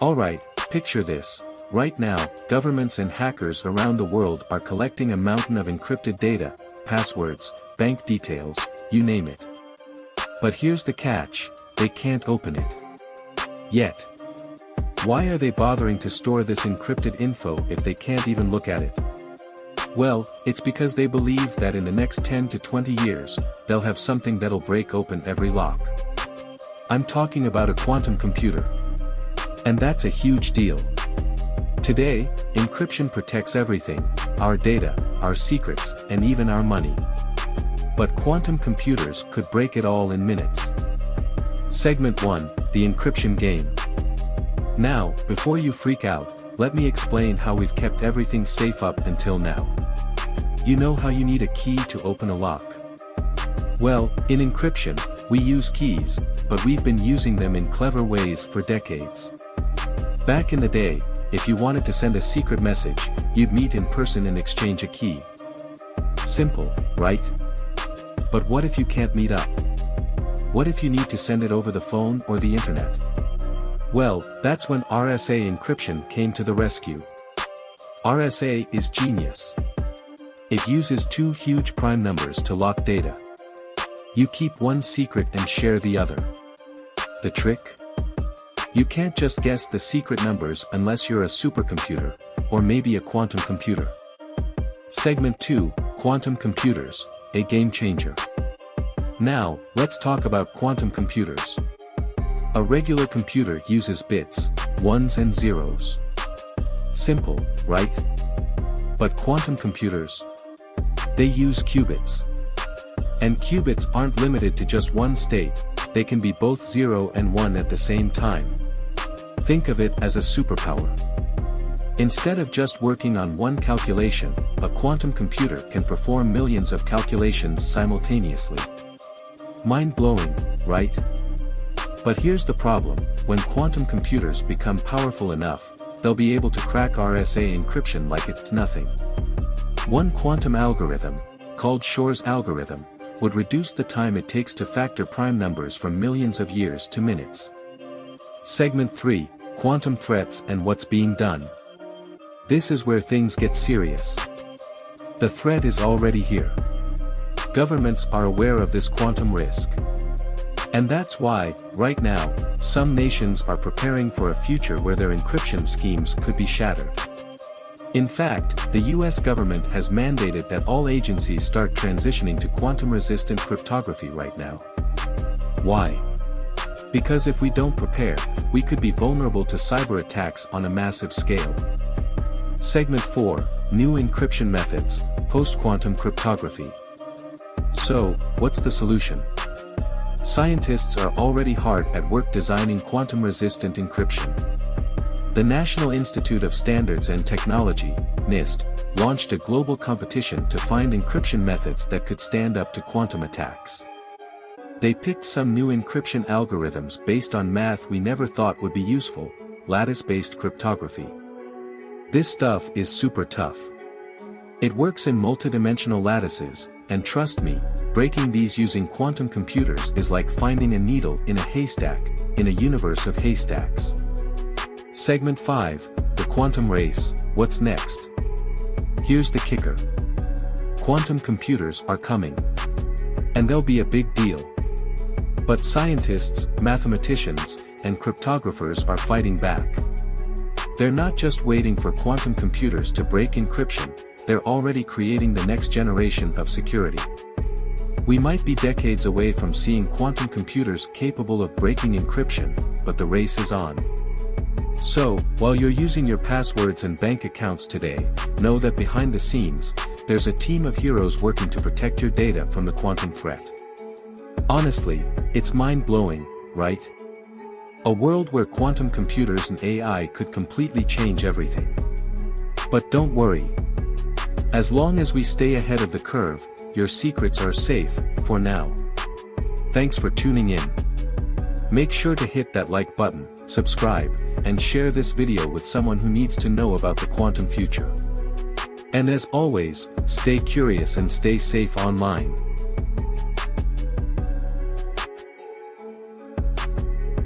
Alright, picture this. Right now, governments and hackers around the world are collecting a mountain of encrypted data, passwords, bank details, you name it. But here's the catch, they can't open it. Yet. Why are they bothering to store this encrypted info if they can't even look at it? Well, it's because they believe that in the next 10 to 20 years, they'll have something that'll break open every lock. I'm talking about a quantum computer. And that's a huge deal. Today, encryption protects everything, our data, our secrets, and even our money. But quantum computers could break it all in minutes. Segment 1, the encryption game. Now, before you freak out, let me explain how we've kept everything safe up until now. You know how you need a key to open a lock? Well, in encryption, we use keys, but we've been using them in clever ways for decades. Back in the day, if you wanted to send a secret message, you'd meet in person and exchange a key. Simple, right? But what if you can't meet up? What if you need to send it over the phone or the internet? Well, that's when RSA encryption came to the rescue. RSA is genius. It uses two huge prime numbers to lock data. You keep one secret and share the other. The trick? You can't just guess the secret numbers unless you're a supercomputer, or maybe a quantum computer. Segment 2, Quantum Computers, a game changer. Now, let's talk about quantum computers. A regular computer uses bits, ones and zeros. Simple, right? But quantum computers? They use qubits. And qubits aren't limited to just one state, they can be both 0 and 1 at the same time. Think of it as a superpower. Instead of just working on one calculation, a quantum computer can perform millions of calculations simultaneously. Mind-blowing, right? But here's the problem, when quantum computers become powerful enough, they'll be able to crack RSA encryption like it's nothing. One quantum algorithm, called Shor's algorithm, would reduce the time it takes to factor prime numbers from millions of years to minutes. Segment 3, Quantum Threats and What's Being Done. This is where things get serious. The threat is already here. Governments are aware of this quantum risk. And that's why, right now, some nations are preparing for a future where their encryption schemes could be shattered. In fact, the US government has mandated that all agencies start transitioning to quantum-resistant cryptography right now. Why? Because if we don't prepare, we could be vulnerable to cyber attacks on a massive scale. Segment 4, New Encryption Methods, Post-Quantum Cryptography. So, what's the solution? Scientists are already hard at work designing quantum-resistant encryption. The National Institute of Standards and Technology, NIST, launched a global competition to find encryption methods that could stand up to quantum attacks. They picked some new encryption algorithms based on math we never thought would be useful, lattice-based cryptography. This stuff is super tough. It works in multidimensional lattices, and trust me, breaking these using quantum computers is like finding a needle in a haystack, in a universe of haystacks. Segment 5, The Quantum Race, What's Next? Here's the kicker. Quantum computers are coming. And they'll be a big deal. But scientists, mathematicians, and cryptographers are fighting back. They're not just waiting for quantum computers to break encryption, they're already creating the next generation of security. We might be decades away from seeing quantum computers capable of breaking encryption, but the race is on. So, while you're using your passwords and bank accounts today, know that behind the scenes, there's a team of heroes working to protect your data from the quantum threat. Honestly, it's mind-blowing, right? A world where quantum computers and AI could completely change everything. But don't worry. As long as we stay ahead of the curve, your secrets are safe, for now. Thanks for tuning in. Make sure to hit that like button, subscribe, and share this video with someone who needs to know about the quantum future. And as always, stay curious and stay safe online.